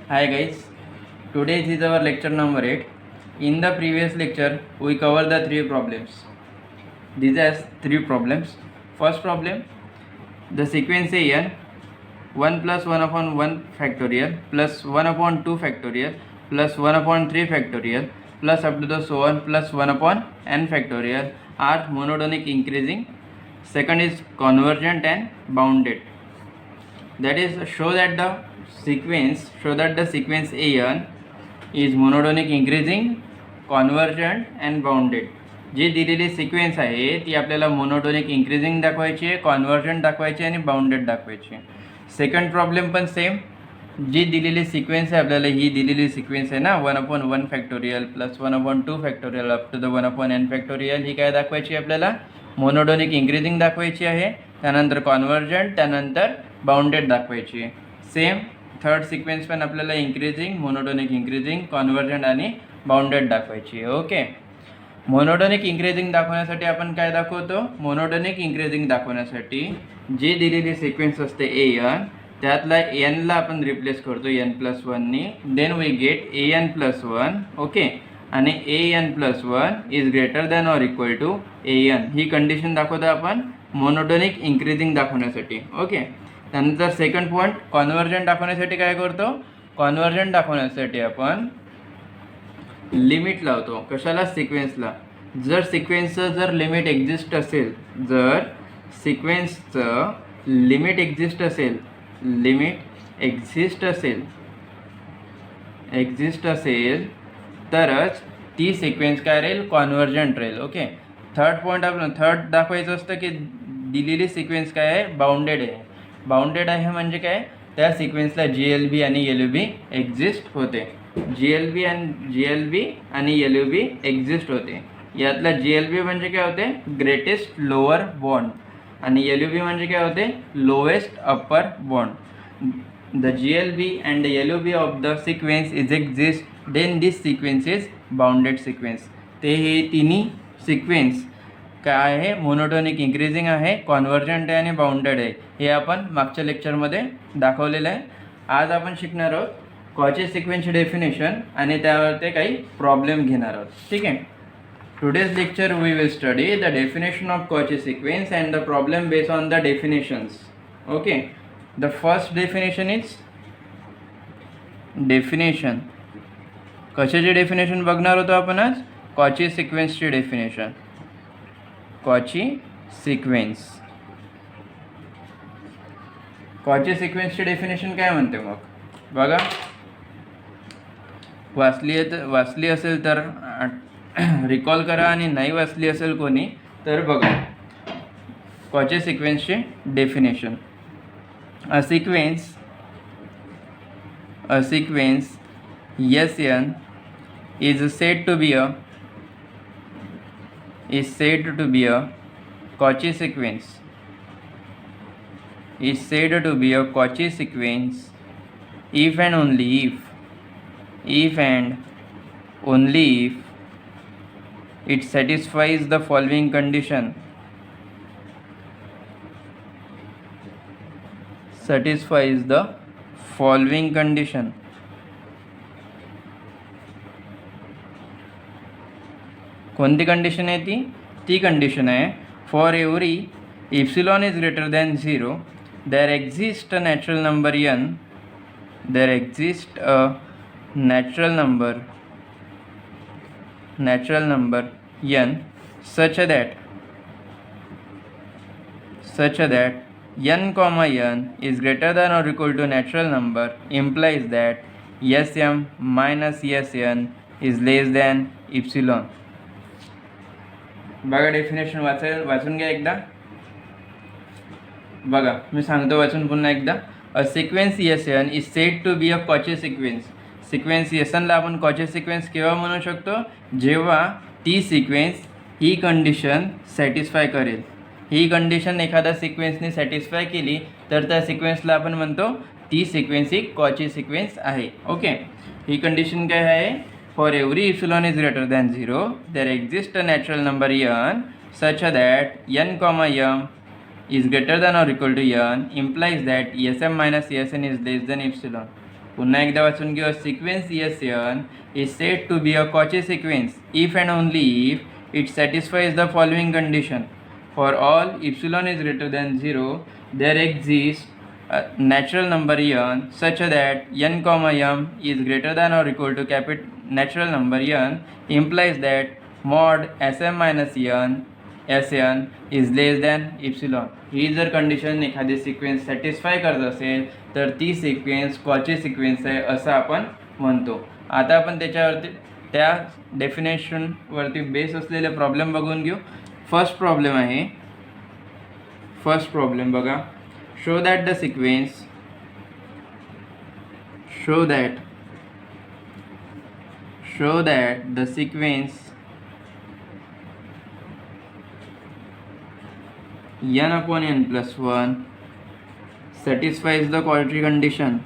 Hi guys, today is our lecture number 8. In the previous lecture, we covered the three problems. These are three problems. First problem, the sequence an 1 plus 1 upon 1 factorial plus 1 upon 2 factorial plus 1 upon 3 factorial plus up to the so on plus 1 upon n factorial are monotonic increasing. Second is convergent and bounded. That is show that the sequence an is monotonic increasing, convergent and bounded. जी दिलेली sequence आहे ती आपल्याला monotonic increasing दाखवायची आहे, convergent दाखवायची आहे आणि bounded दाखवायची आहे. सेकंड प्रॉब्लेम पण सेम. जी दिलेली सिक्वेन्स आहे आपल्याला, ही दिलेली सिक्वेन्स आहे ना 1/1 factorial plus 1/2 factorial up to the 1/n factorial, ही काय दाखवायची आपल्याला? मोनोटोनिक इंक्रीजिंग दाखवायची आहे, त्यानंतर कॉन्व्हर्जंट, त्यानंतर बाउंडेड दाखवायची आहे. सेम थर्ड सिक्वेन्स पण आपल्याला इंक्रीजिंग, मोनोटोनिक इंक्रीजिंग, कॉन्व्हर्जंट आणि बाउंडेड दाखवायची आहे. ओके. मोनोटोनिक इंक्रीजिंग दाखवण्यासाठी आपण काय दाखवतो? मोनोटोनिक इंक्रीजिंग दाखवण्यासाठी जी दिलेली सिक्वेन्स असते एन, त्यातला एनला आपण रिप्लेस करतो n+1नी. Then we get an+1. Okay. आणि an+1 is greater than or equal to an. ही कंडिशन दाखवतो आपण मोनोटोनिक इंक्रीजिंग दाखवण्यासाठी. ओके. त्यानंतर सेकंड पॉईंट, कॉन्व्हर्जंट दाखवण्यासाठी काय करतो? कॉन्व्हर्जंट दाखवण्यासाठी आपण लिमिट लावतो. कशाला? सिक्वेन्सला. जर सिक्वेन्सचं जर लिमिट एक्झिस्ट असेल, जर सिक्वेन्सचं लिमिट एक्झिस्ट असेल तरच ती सिक्वेन्स काय राहील? कॉन्व्हर्जंट राहील. ओके. थर्ड पॉईंट आपलं थर्ड दाखवायचं असतं की दिलेली सिक्वेन्स काय आहे? बाउंडेड आहे. बाउंडेड आहे म्हणजे काय? त्या सिक्वेन्सला GLB आणि LUB एक्झिस्ट होते. GLB आणि LUB एक्झिस्ट होते. यातला GLB म्हणजे काय होते? ग्रेटेस्ट लोअर बॉन्ड, आणि LUB म्हणजे काय होते? Lowest upper bound. The GLB and LUB of the sequence is exist, then this sequence is bounded sequence. ते हे तिन्ही सिक्वेन्स काय आहे? मोनोटोनिक इंक्रीजिंग आहे, कॉन्व्हर्जंट आहे आणि बाउंडेड आहे. हे आपण मागच्या लेक्चरमध्ये दाखवलेलं आहे. आज आपण शिकणार आहोत कॉची सिक्वेन्सची डेफिनेशन आणि त्यावर ते काही प्रॉब्लेम घेणार आहोत. ठीक आहे. Today's lecture we will study the definition of Cauchy sequence and the problem based on the definitions. Okay. The first definition is definition. कशाची डेफिनेशन बघणार होतो आपण आज? कॉची सिक्वेन्सची डेफिनेशन. Cauchy sequence. कॉची सिक्वेन्सची डेफिनेशन काय म्हणते मग? बघा, वाचली असेल तर रिकॉल करा, आणि नाही वाचली असेल कोणी तर बघा. कॉची सिक्वेन्सची definition. A sequence Sn is said to be a Cauchy sequence. Is said to be a Cauchy sequence if and only if it satisfies the following condition. कोणती कंडिशन आहे ती? ती कंडिशन आहे for every epsilon is greater than 0 there exist a natural number n, there exist a natural number n such that n, n is greater than or equal to natural number, implies that Sm minus Sn is less than epsilon. बघा, definition वाचून घ्या एकदा. बघा, मी सांगतो वाचून पुन्हा एकदा. A sequence Sn is said to be a Cauchy sequence. Sequence Snला आपण कॉची सिक्वेन्स केव्हा म्हणू शकतो? जेव्हा ती सिक्वेन्स ही कंडिशन सॅटिस्फाय करेल. ही कंडिशन एखाद्या सिक्वेन्सने सॅटिस्फाय केली तर त्या सिक्वेन्सला आपण म्हणतो ती सिक्वेन्स ही कॉची सिक्वेन्स आहे. ओके. ही कंडिशन काय आहे? For every epsilon is greater than 0, there exists a natural number n such that n, m is greater than or equal to n, implies that Sm minus Sn is less than epsilon. पुन्हा एकदा वाचून घेऊ. Sequence Sn is said to be a Cauchy sequence if and only if it satisfies the following condition. For all epsilon is greater than 0, there exists a natural number n such that n comma m is greater than or equal to natural number n implies that mod Sm minus Sn is less than epsilon. ही जर condition एखादी sequence satisfy करत असेल तर ती sequence Cauchy sequence आहे असं आपण म्हणतो. आता आपण त्याच्यावरती त्या डेफिनेशनवरती बेस असलेले प्रॉब्लेम बघून घेऊ. फर्स्ट प्रॉब्लेम आहे. फर्स्ट प्रॉब्लेम बघा. Show that the sequence n upon n plus 1 satisfies the Cauchy condition.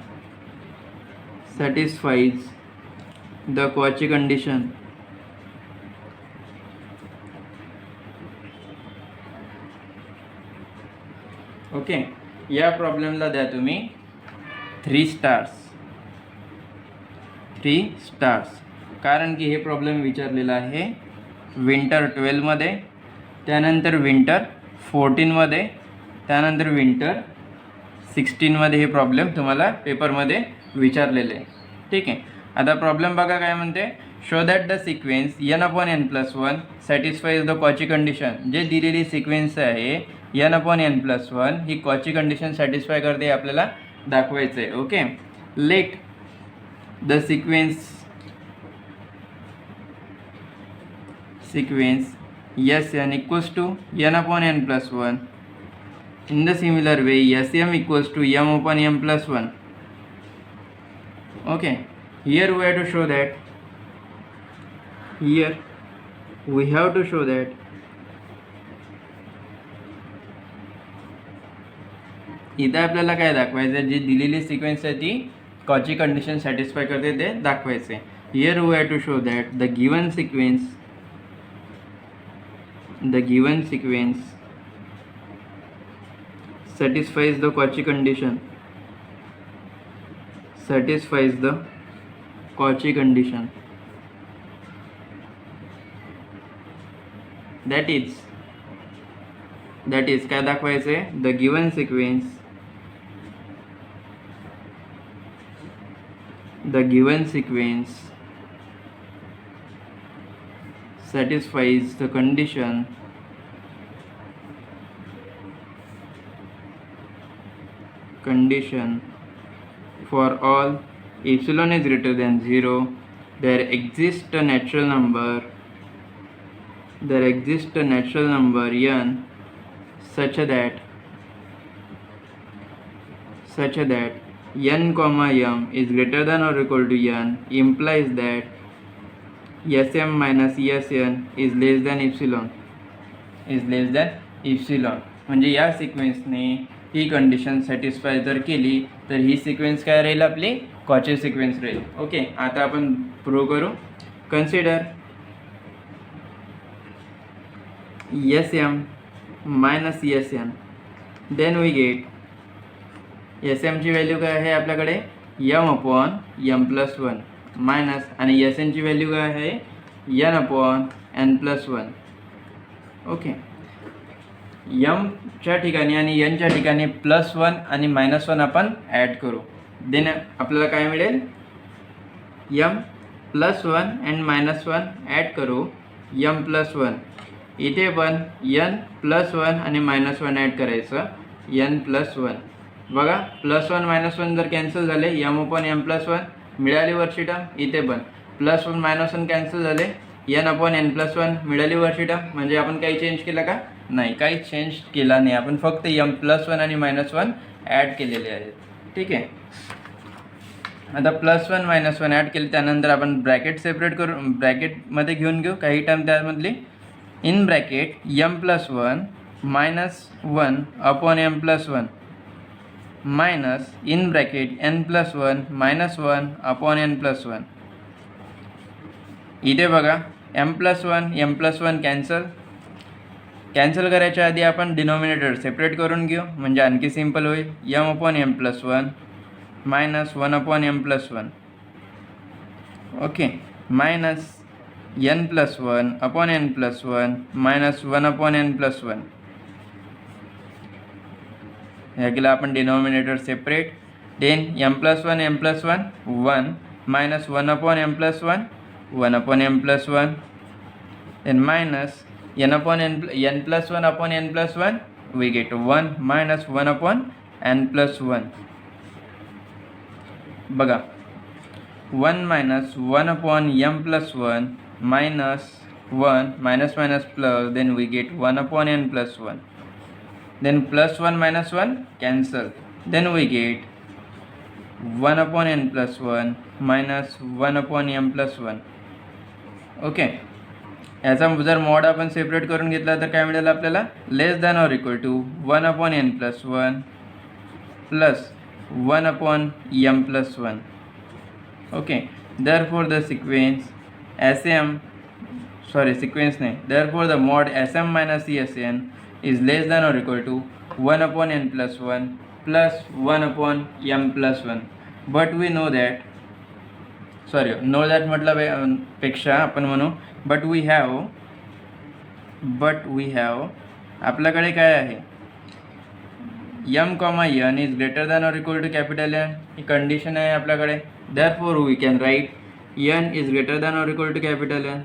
Okay. या प्रॉब्लेमला द्या तुम्ही 3 स्टार्स. कारण की हे प्रॉब्लेम विचारलेला आहे विंटर 12 मध्ये, त्यानंतर विंटर 14 मध्ये, त्यानंतर विंटर 16 मध्ये हे प्रॉब्लेम तुम्हाला पेपरमध्ये विचारलेले आहे. ठीक आहे. आता प्रॉब्लेम बघा काय म्हणते. Show that the sequence n upon n plus 1 satisfies the Cauchy condition. जे दिलेली सिक्वेन्स आहे n upon n plus 1 ही कॉची कंडिशन सॅटिस्फाय करते आपल्याला दाखवायचं आहे. Okay. Let the sequence Sn equals to n upon n plus 1. In the similar way, Sm equals to m upon m plus 1. Okay. Here we have to show that. इथं आपल्याला काय दाखवायचं. जी दिलेली sequence आहे ती कॉची कंडिशन सॅटिस्फाय करते ते दाखवायचे. Here we have to show that the given sequence satisfies the Cauchy condition. That is काय दाखवायचे. The given sequence satisfies the condition for all epsilon is greater than 0, there exists a natural number n such that n comma m is greater than or equal to n implies that Sm minus Sn is less than epsilon. म्हणजे या सिक्वेन्सने ही condition satisfy जर केली तर ही sequence काय राहील आपली Cauchy sequence राहील. Okay. आता आपण prove करू. Consider Sm minus Sn, then we get Sm ची व्हॅल्यू काय आहे आपल्याकडे m upon m plus 1 minus आणि Sn ची व्हॅल्यू काय आहे n upon n plus 1. Okay. m च्या ठिकाणी आणि n च्या ठिकाणी +1 आणि -1 आपण ॲड करू. देन आपल्याला काय मिळेल m +1 अँड -1 ॲड करू m +1. इथे पण n +1 आणि -1 ॲड करायचं n +1. बघा +1 -1 जर कॅन्सल झाले m upon m +1 मिळाली वरची टर्म. इथे पण +1 -1 कॅन्सल झाले n upon n +1 मिळाली वरची टर्म. म्हणजे आपण काही चेंज केलं का नाही, काही चेंज केला नाही. आपण फक्त m +1 आणि -1 ॲड केलेले आहेत. ठीक आहे. आता +1 -1 ॲड केले त्यानंतर आपण ब्रॅकेट सेपरेट करू, ब्रॅकेटमध्ये घेऊन घेऊ काही टर्म त्यामधली. In bracket m +1 -1 upon m +1 minus in bracket n +1 -1 upon n +1. इथे बघा m +1 कॅन्सल करायच्या आधी आपण डिनॉमिनेटर सेपरेट करून घेऊ म्हणजे आणखी सिंपल होईल. m upon m +1 minus 1 upon m plus 1. Okay, minus n plus 1 upon n plus 1 minus 1 upon n plus 1. ह्या केला आपण denominator separate. Then m plus 1 1 minus 1 upon m plus 1 1 upon m plus 1. Then minus n plus 1 upon n plus 1, we get 1 minus 1 upon n plus 1. बघा 1 minus 1 upon m plus 1 minus 1 minus minus plus, then we get 1 upon n plus 1. Then plus 1 minus 1 cancel, then we get 1 upon n plus 1 minus 1 upon m plus 1. Okay, याचा जर mod आपण separate करून घेतला तर काय मिळेल आपल्याला, less than or equal to 1 upon n plus 1 plus 1 upon m plus 1. Okay, therefore the sequence sequence नाही, therefore the mod sm minus esn is less than or equal to 1 upon n plus 1 plus 1 upon m plus 1. But we know that म्हटलं पेक्षा आपण म्हणू but we have आपल्याकडे काय आहे, m comma n is greater than or equal to capital N ही condition आहे आपल्याकडे. Therefore we can write n is greater than or equal to capital N.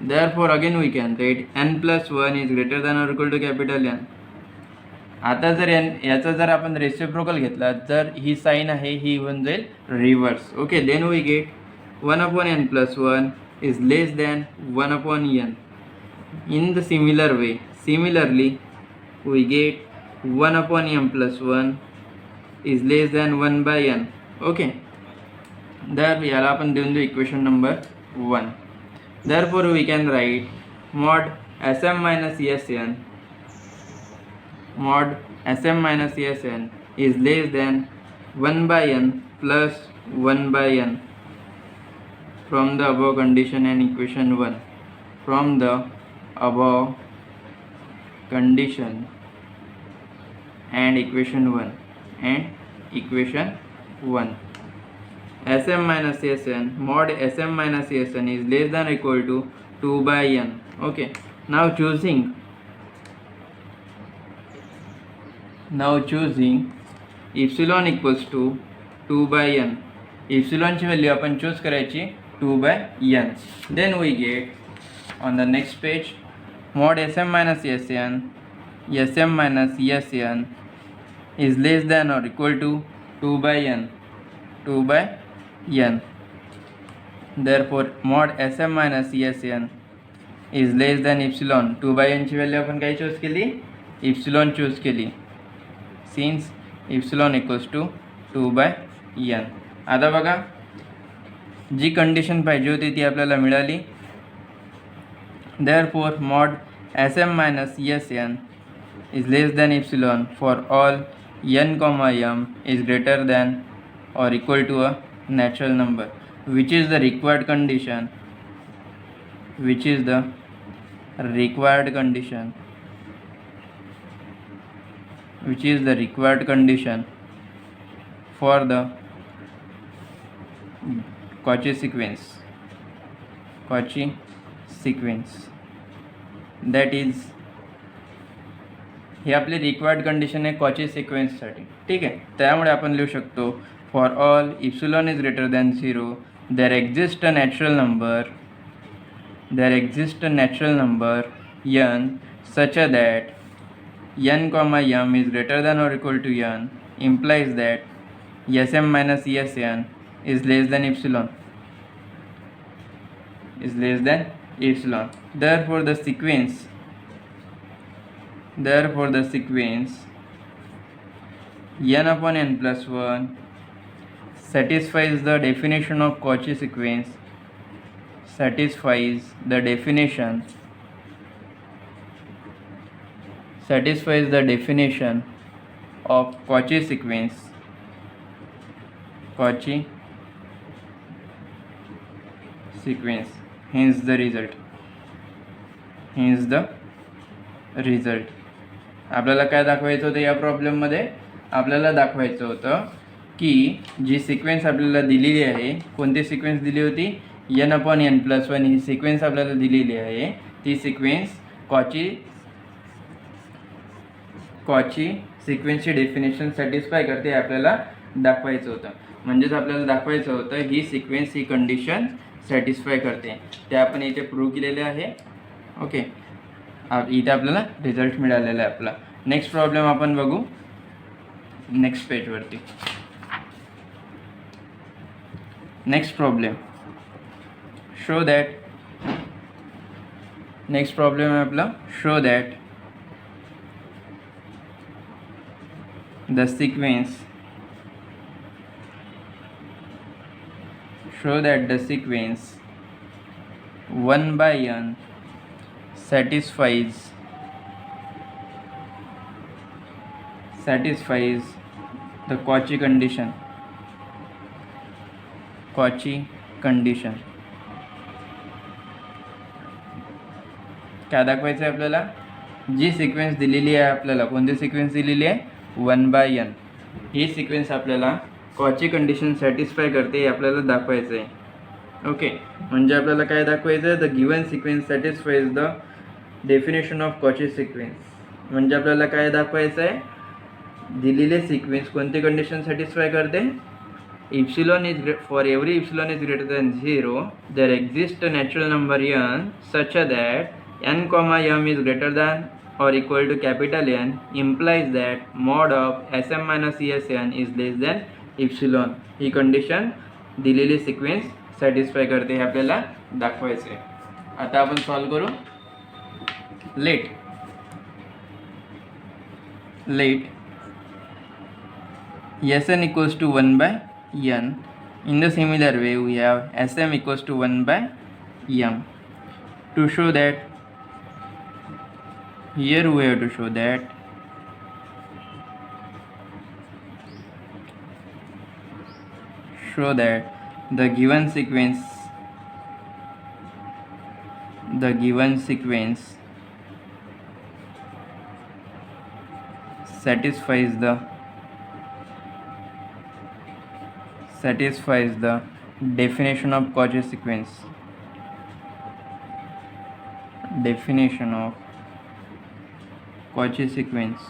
Therefore again we can write n plus 1 is greater than or equal to capital N. आता जर याचा जर आपण reciprocal घेतला, जर ही साईन आहे ही होऊन जाईल reverse. Okay, then we get 1 upon n plus 1 is less than 1 upon n. In the similarly we get 1 upon m plus 1 is less than 1 by n. Okay, there याला आपण देऊन देऊ equation number 1. Therefore we can write mod sm minus esn is less than 1 by n plus 1 by n from the above condition and equation 1. From the above condition and equation 1 sm minus sn mod sm minus sn is less than or equal to 2 by n. Okay, now choosing epsilon equals to 2 by n. epsilon ची value आपण choose करायची 2 by n. Then we get on the next page mod sm minus sn is less than or equal to 2 by n. Therefore mod sm minus sn is less than epsilon. 2 by n ची value आपण काय choose केली, epsilon choose केली, since epsilon equals to 2 by n. आता बघा जी condition पाहिजे होती ती आपल्याला मिळाली. Therefore mod sm minus esn is less than epsilon for all n, m is greater than or equal to a natural number, which is the required condition for the Cauchy sequence. That is, ही आपली required condition आहे Cauchy सिक्वेन्ससाठी. ठीक आहे, त्यामुळे आपण लिहू शकतो for all epsilon is greater than 0 there exist a natural number n such that n, m is greater than or equal to n implies that sm minus esn is less than epsilon. Therefore the sequence n upon n plus 1 satisfies the definition of Cauchy sequence. Satisfies the definition of Cauchy sequence. Hence the result. आपल्याला काय दाखवायचं होतं या प्रॉब्लेममध्ये, आपल्याला दाखवायचं होतं की जी sequence आपल्याला दिलेली आहे, कोणती सिक्वेन्स दिली होती, n/n+1 ही सिक्वेन्स आपल्याला दिलेली आहे. ती सिक्वेन्स कॉची सिक्वेन्सची डेफिनेशन सॅटिस्फाय करते आपल्याला दाखवायचं होतं. म्हणजेच आपल्याला दाखवायचं होतं ही सिक्वेन्स ही कंडिशन सॅटिस्फाय करते. ते आपण इथे प्रूव्ह केलेले आहे. ओके, इथे आपल्याला रिझल्ट मिळालेला आहे आपला. नेक्स्ट प्रॉब्लेम आपण बघू नेक्स्ट पेजवरती. Next problem show that, next problem आहे आपला show that the sequence show that the sequence 1/n satisfies the Cauchy condition. काय दाखवायचं आहे आपल्याला, जी सिक्वेन्स दिलेली आहे आपल्याला, कोणती सिक्वेन्स दिलेली आहे, 1/n, ही सिक्वेन्स आपल्याला कॉची कंडिशन सॅटिस्फाय करते हे आपल्याला दाखवायचं आहे. ओके, म्हणजे आपल्याला काय दाखवायचं आहे, the given sequence satisfies the definition of Cauchy sequence. म्हणजे आपल्याला काय दाखवायचं आहे, दिलेले सिक्वेन्स कोणती कंडिशन सॅटिस्फाय करते, for every epsilon is greater than 0 there exists a natural number n such that n comma m is greater than or equal to capital N implies that mod of Sm minus Esn is less than epsilon. ही condition दिलेली sequence satisfy करते हे आपल्याला दाखवायचं आहे. आता आपण solve करू. Let Sn equals to 1/n. In the similar way we have Sm equals to 1/m. To show that, here we have to show that the given sequence satisfies the definition of Cauchy sequence. Definition of Cauchy sequence,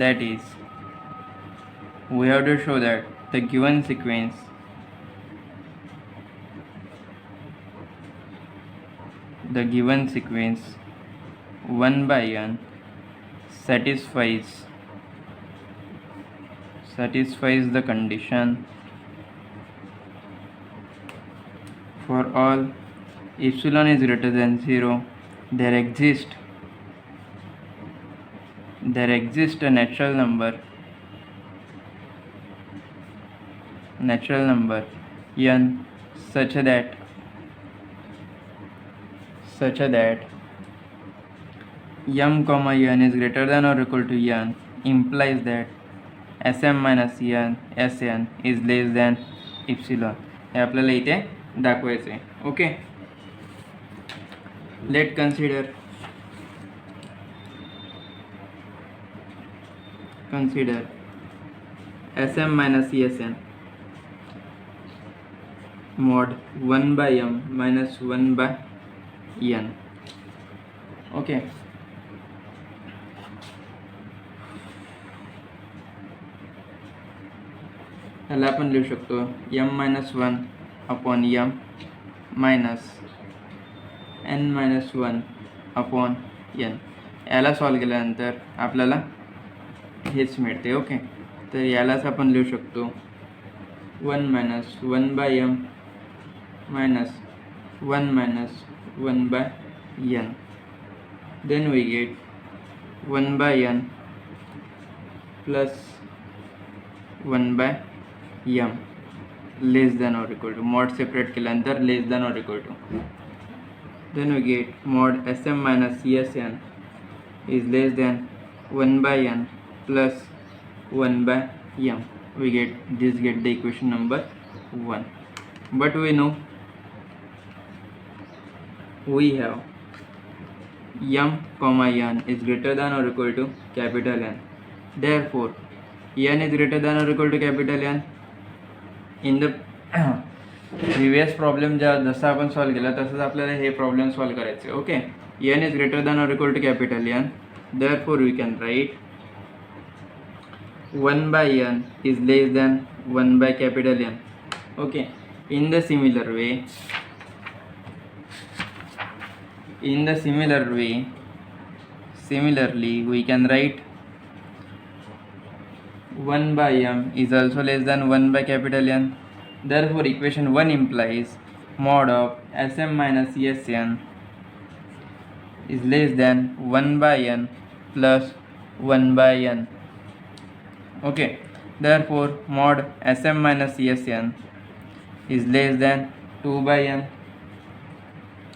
that is, we have to show that the given sequence the given sequence 1/n satisfies the condition for all epsilon is greater than 0 there exists a natural number n such that m comma n is greater than or equal to n implies that Sm minus Sn is less than epsilon. हे आपल्याला इथे दाखवायचं आहे. Okay, let consider Sm minus Sn mod 1/m minus 1/n. Okay, ह्याला आपण लिहू शकतो m-1 upon m minus n-1 upon n. याला सॉल्व केल्यानंतर आपल्याला हेच मिळते. ओके, तर यालाच आपण लिहू शकतो 1 minus 1/m minus 1 minus 1/n. Then we get 1/n plus 1/m less than or equal to, mod separate केल्यानंतर less than or equal to. Then we get mod Sm minus Sn is less than 1/n plus 1/m. We get the equation number 1. But we know we have m comma n is greater than or equal to capital N. Therefore n is greater than or equal to capital N. In the previous problem जसं आपण solve केला तसंच आपल्याला हे problem solve करायचे. Okay, n is greater than or equal to capital N. Therefore we can write 1/n is less than 1 by capital N. Okay, in the similar way, similarly we can write 1/m is also less than 1 by capital N. Therefore equation 1 implies mod of Sm minus Sn is less than 1/n plus 1/n. Okay, therefore mod Sm minus Sn is less than 2/n.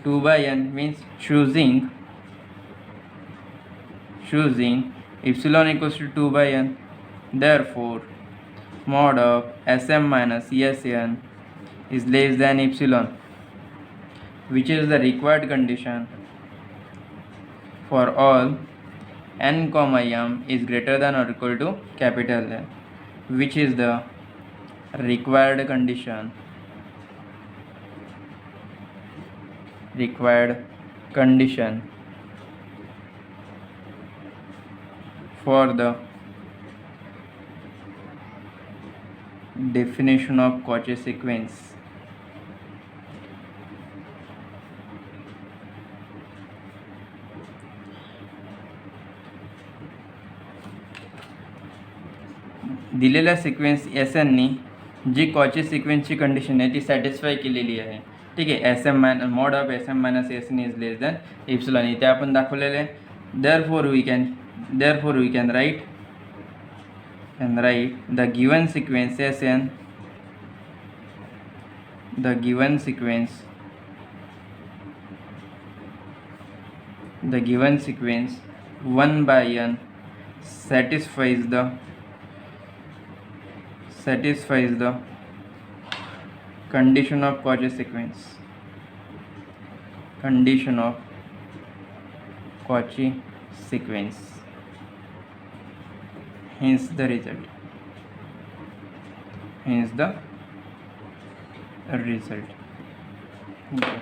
2/n means choosing epsilon equals to 2/n. Therefore mod of Sm minus Sn is less than epsilon, which is the required condition for all n comma m is greater than or equal to capital N, which is the required condition for the definition of Cauchy sequence. दिलेल्या sequence S एननी जी Cauchy सिक्वेन्सची condition आहे ती satisfy केलेली आहे. ठीक आहे, S M minus mod of S M minus S N is less than epsilon इथे आपण दाखवलेले आहे. Therefore we can write the given sequence Sn, the given sequence 1/n satisfies the condition of Cauchy sequence. Hence the result. Okay.